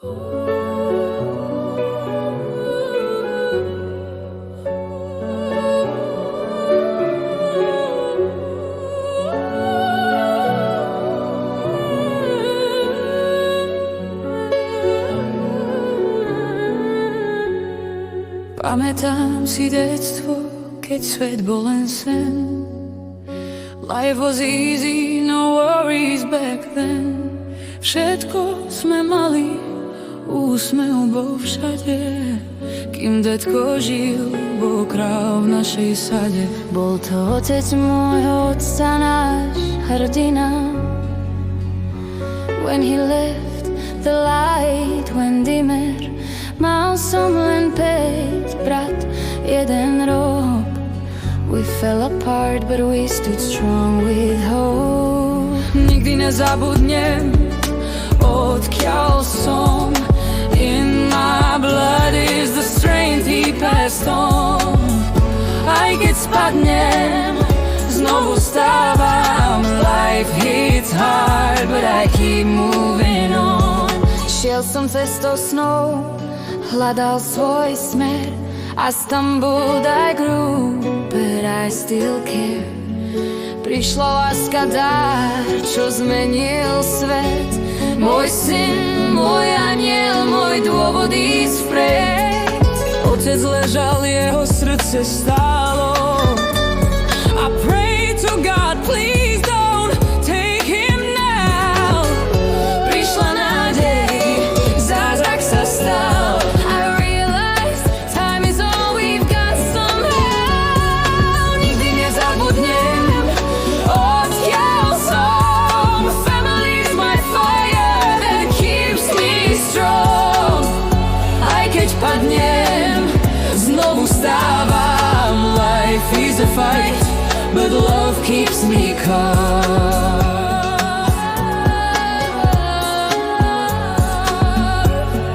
Pamätám si detstvo, keď svet bol len sen. Life was easy, no worries back then. Všetko sme mali, úsmev bol všade. Kým detko žil, bol král v našej sade. Bol to otec môjho otca, náš hrdina. When he left, the light went dimmer. Mal som len 5, brat, jeden rok. We fell apart, but we stood strong with hope. Nikdy nezabudnem, odkiaľ som. In my blood is the strength he passed on. Aj keď spadnem, znovu stávam. Life hits hard, but I keep moving on. Šiel som cestou snov, hľadal svoj smer, a stumbled, I grew, but I still care. Prišla láska, dar, čo zmenil svet. Môj syn, môj aniel, môj dôvod ísť vpred. Otec ležal, jeho srdce stálo. I pray to God, please don't take him now. Prišla nádej, zázrak sa stal. Znovu stávam. Life is a fight, but love keeps me calm.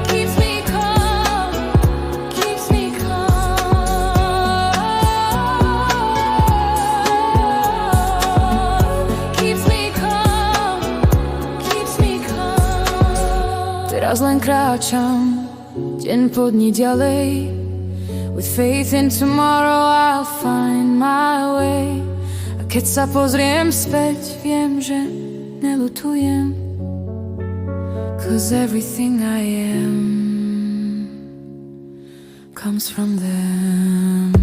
Keeps me calm, keeps me calm. Keeps me calm, keeps me calm. Teraz len kráčam deň po dni ďalej. With faith in tomorrow I'll find my way. A keď sa pozriem späť, viem, že neľutujem. 'Cause everything I am comes from them.